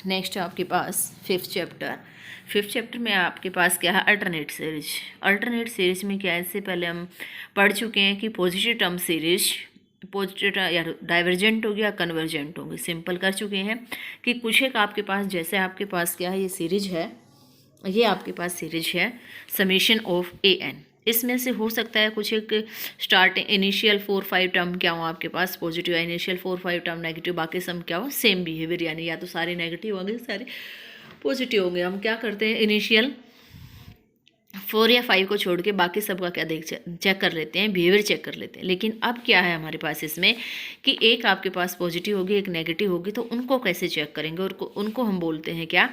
Next आपके पास fifth chapter में आपके पास क्या है, अल्टरनेट सीरीज में क्या है, इससे पहले हम पढ़ चुके हैं कि पॉजिटिव टर्म सीरीज पॉजिटिव या डाइवर्जेंट होगी या कन्वर्जेंट होगी, सिंपल कर चुके हैं कि कुछ एक आपके पास, जैसे आपके पास क्या है, ये सीरीज है, ये आपके पास सीरीज है समेशन ऑफ an, इसमें से हो सकता है कुछ एक स्टार्ट इनिशियल 4-5 टर्म क्या हो आपके पास पॉजिटिव या इनिशियल 4-5 टर्म नेगेटिव, बाकी सब क्या हो सेम बिहेवियर, यानी या तो सारे नेगेटिव होंगे सारे पॉजिटिव होंगे। हम क्या करते हैं, इनिशियल 4 या 5 को छोड़ के बाकी सबका क्या चेक कर लेते हैं, बिहेवियर चेक कर लेते हैं। लेकिन अब क्या है हमारे पास इसमें कि एक आपके पास पॉजिटिव होगी एक नेगेटिव होगी, तो उनको कैसे चेक करेंगे, और उनको हम बोलते हैं क्या,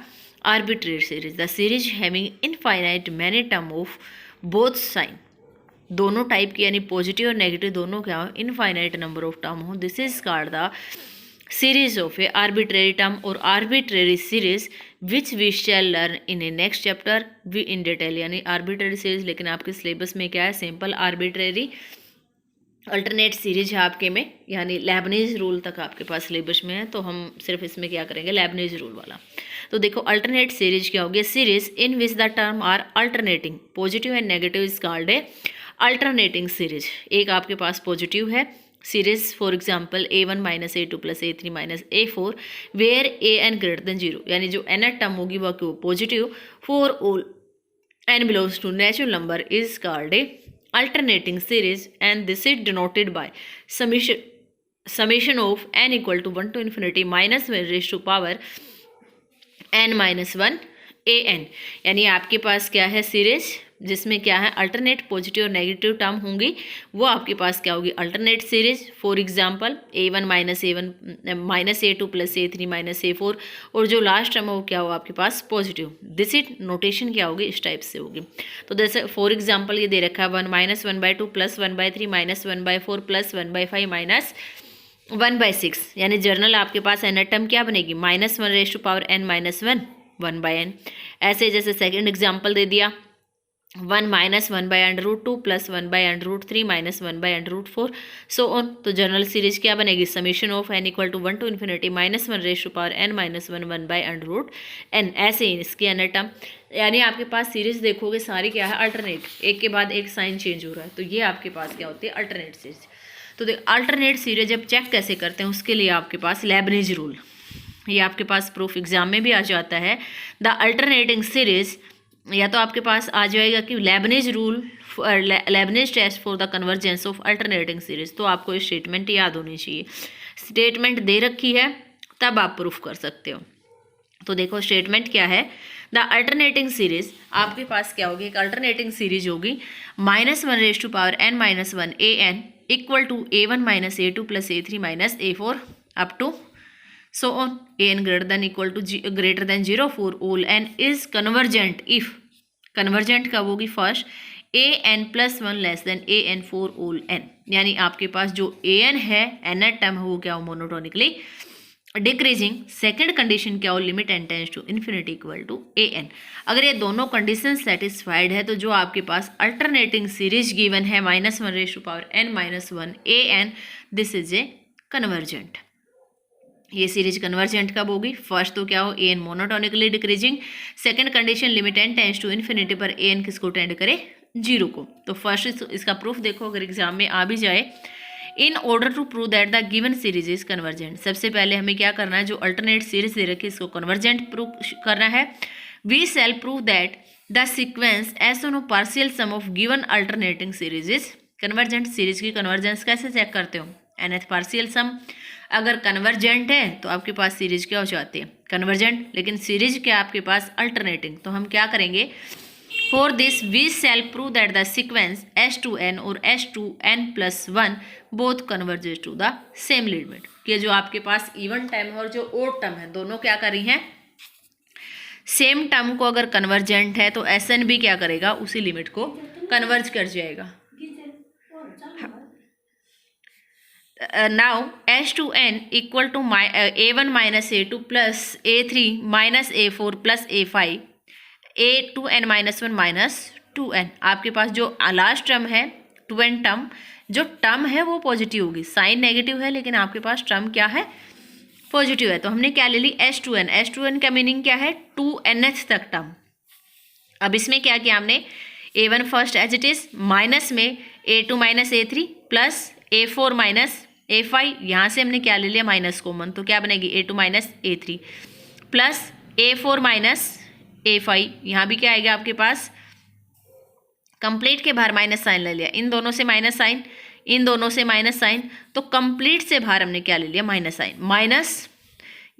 arbitrary series, the series having infinite many term of both sign, दोनों टाइप की यानी पॉजिटिव और नेगेटिव दोनों क्या हो, इनफाइनाइट नंबर ऑफ टर्म हो, this is called the series of a arbitrary term और arbitrary series which we shall learn in a next chapter we in detail. यानी आर्बिट्रेरी सीरीज, लेकिन आपके सिलेबस में क्या है, सिंपल आर्बिट्रेरी अल्टरनेट सीरीज है आपके में, यानी लेबनीज रूल तक आपके पास सिलेबस में है, तो हम सिर्फ इसमें क्या करेंगे, लेबनीज रूल वाला। तो देखो अल्टरनेट सीरीज क्या होगी, series in which the term are alternating positive and negative is called a alternating series. एक आपके पास पॉजिटिव है series, for example a1 minus a2 plus a3 minus a4 where an greater than 0, यानी जो nth term होगी वह क्यों positive, for all n belongs to natural number is called a alternating series, and this is denoted by summation of n equal to 1 to infinity minus 1 raised to power n minus 1 an। यानी आपके पास क्या है series जिसमें क्या है alternate positive और negative term होंगी, वो आपके पास क्या होगी alternate series. For example a1 minus a2 plus a3 minus a4, और जो लास्ट टर्म है वो क्या होगा आपके पास पॉजिटिव। दिस इज नोटेशन क्या होगी, इस टाइप से होगी। तो जैसे फॉर एग्जांपल ये दे रखा है 1 minus 1/2 plus 1/3 minus 1/4 plus 1/5 minus 1/6, यानी जर्नल आपके पास एन टर्म क्या बनेगी, minus 1 raise to power n minus 1/n। ऐसे जैसे सेकेंड एग्जाम्पल दे दिया 1 minus 1/√2 plus 1/√3 minus 1/√4 so on. तो जनरल सीरीज क्या बनेगी, summation of n equal to 1 to infinity minus 1 raise to power n minus 1/√n। ऐसे ही इसके अन्य टर्म, यानी आपके पास सीरीज देखोगे सारी क्या है अल्टरनेट, एक के बाद एक साइन चेंज हो रहा है, तो ये आपके पास क्या होती है अल्टरनेट सीरीज। तो देख अल्टरनेट सीरीज जब चेक कैसे करते हैं, उसके लिए आपके पास लेबनीज रूल, ये आपके पास प्रूफ एग्जाम में भी आ जाता है। द अल्टरनेटिंग सीरीज, या तो आपके पास आ जाएगा कि Leibniz rule, Leibniz test for the convergence of alternating series, तो आपको ये स्टेटमेंट याद होनी चाहिए। स्टेटमेंट दे रखी है तब आप प्रूफ कर सकते हो। तो देखो स्टेटमेंट क्या है, द अल्टरनेटिंग सीरीज आपके पास क्या होगी, एक अल्टरनेटिंग सीरीज होगी minus 1 raise to power n minus 1 an equal to a1 minus a2 plus a3 minus a4 up to so on an greater than equal to greater than 0 for all n is convergent if convergent कब होगी, first an plus 1 less than an for all n, यानी आपके पास जो an है nth term है वो क्या हो मोनोटोनिकली डिक्रीजिंग। सेकेंड कंडीशन क्या हो, limit n tends to infinity equal to an। अगर ये दोनों कंडीशन सेटिस्फाइड है तो जो आपके पास अल्टरनेटिंग सीरीज गिवन है minus 1 raise to power n minus 1 an, this is a convergent. ये सीरीज कन्वर्जेंट कब होगी, फर्स्ट तो क्या हो an monotonically decreasing, second condition limit n tends to infinity पर an किसको टेंड करे, 0 को। तो फर्स्ट इसका प्रूफ देखो अगर एग्जाम में आ भी जाए, in order to prove that the given series is convergent, सबसे पहले हमें क्या करना है, जो अल्टरनेट सीरीज दे रखी है इसको कन्वर्जेंट प्रूव करना है। We shall prove that the sequence S on partial sum of given alternating series is convergent. Series की कन्वर्जेंस कैसे चेक करते हो, nth पार्शियल सम अगर कन्वर्जेंट है तो आपके पास सीरीज क्या हो जाती है कन्वर्जेंट, लेकिन सीरीज क्या आपके पास अल्टरनेटिंग, तो हम क्या करेंगे, for this we shall prove that the sequence s2n और s2n plus 1 both converges to the same limit, कि जो आपके पास इवन टर्म है और जो ओड टर्म है दोनों क्या कर रही हैं सेम टर्म को, अगर कन्वर्जेंट है तो sn भी क्या करेगा उसी लिमिट को कन्वर्ज कर जाएगा। now s2n equal to a1 minus a2 plus a3 minus a4 plus a5 a2n minus 1 minus 2n। आपके पास जो लास्ट टर्म है 2n टर्म, जो टर्म है वो पॉजिटिव होगी, साइन नेगेटिव है लेकिन आपके पास टर्म क्या है पॉजिटिव है, तो हमने क्या ले ली H2N। H2N का मीनिंग क्या है 2NH तक टर्म। अब इसमें क्या किया हमने A1 first as it is, minus में A2 minus A3 plus A4 minus A5, यहाँ से हमने क्या ले लिया माइनस कॉमन, तो क्या बनेगी A2 minus A3 plus A4 minus A5, यहाँ भी क्या आएगा आपके पास कंप्लीट के बाहर माइनस साइन ले लिया, इन दोनों से माइनस साइन, इन दोनों से माइनस साइन, तो कंप्लीट से बाहर हमने क्या ले लिया माइनस साइन, माइनस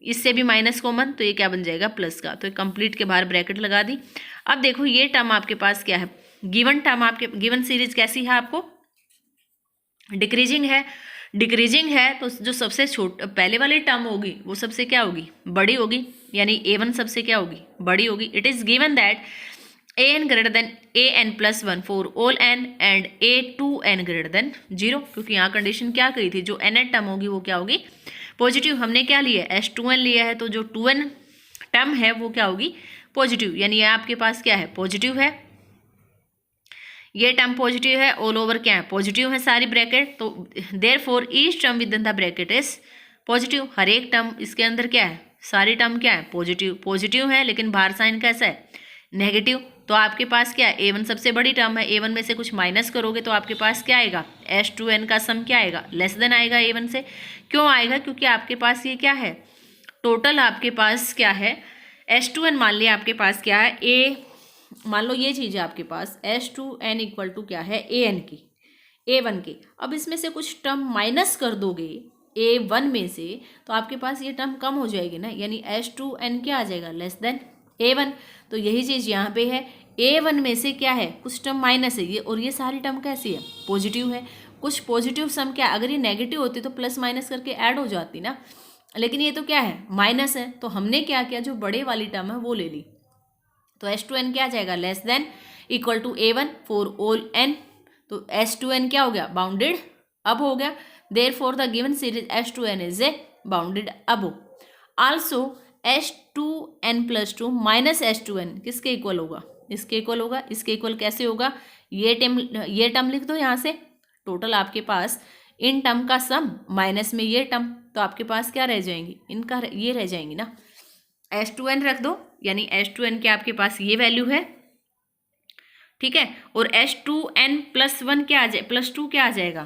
इससे भी माइनस कॉमन, तो ये क्या बन जाएगा प्लस का, तो कंप्लीट के बाहर ब्रैकेट लगा दी। अब देखो ये टर्म आपके पास क्या है, गिवन टर्म आपके गिवन सीरीज कैसी है आपको डिक्रीजिंग है, डिक्रीजिंग है तो जो सबसे पहले वाली टर्म होगी वो सबसे क्या होगी बड़ी होगी, यानी A1 सबसे क्या होगी बड़ी होगी। It is given that an greater then an+1 for all n and a2n greater than 0, क्योंकि यहाँ कंडीशन क्या कही थी जो nth टर्म होगी वो क्या होगी पॉजिटिव। हमने क्या लिया H2n लिया है, तो जो 2n टर्म है वो क्या होगी पॉजिटिव, यानी ये आपके पास क्या है पॉजिटिव है, ये टर्म पॉजिटिव है, ऑल ओवर क्या है पॉजिटिव है सारी ब्रैकेट, तो therefore each term within the bracket is positive. हर एक टर्म इसके अंदर क्या है सारी टर्म क्या है पॉजिटिव, पॉजिटिव है लेकिन बाहर साइन कैसा है नेगेटिव। तो आपके पास क्या है A1 सबसे बड़ी टर्म है, A1 में से कुछ माइनस करोगे तो आपके पास क्या आएगा H2N का सम क्या आएगा लेस देन आएगा A1 से। क्यों आएगा, क्योंकि आपके पास ये क्या है टोटल आपके पास क्या है H2N मान लिया आपके पास क्या है मान लो ये चीज़ है आपके पास H2N इक्वल टू क्या है AN की A1 की। अब इसमें से कुछ टर्म माइनस कर दोगे A1 में से तो आपके पास ये टर्म कम हो जाएगी ना, यानी H2N क्या आ जाएगा लेस देन A1। तो यही चीज़ यहाँ पे है A1 में से क्या है कुछ टर्म माइनस है ये, और ये सारी टर्म कैसी है पॉजिटिव है। कुछ पॉजिटिव सम क्या अगर ये नेगेटिव होती तो प्लस माइनस करके ऐड हो जाती ना, लेकिन ये तो क्या है माइनस है, तो हमने क्या किया जो बड़े वाली टर्म है वो ले ली, तो H2N क्या आ जाएगा less than equal to A1 for all n, तो H2N क्या हो गया बाउंडेड अब हो गया, therefore the given series H2N is a bounded अब। आल्सो H2N+2 माइनस H2N किसके इक्वल होगा इसके इक्वल होगा। इसके इक्वल कैसे होगा, ये टर्म लिख दो यहाँ से, टोटल आपके पास इन टर्म का सम माइनस में ये टर्म, तो आपके पास क्या रह जाएंगी इनका ये रह जाएंगी ना, H2N रख दो, यानी H2N के आपके पास ये वैल्यू है ठीक है, और H2N+1 क्या आ जाए +2 क्या आ जाएगा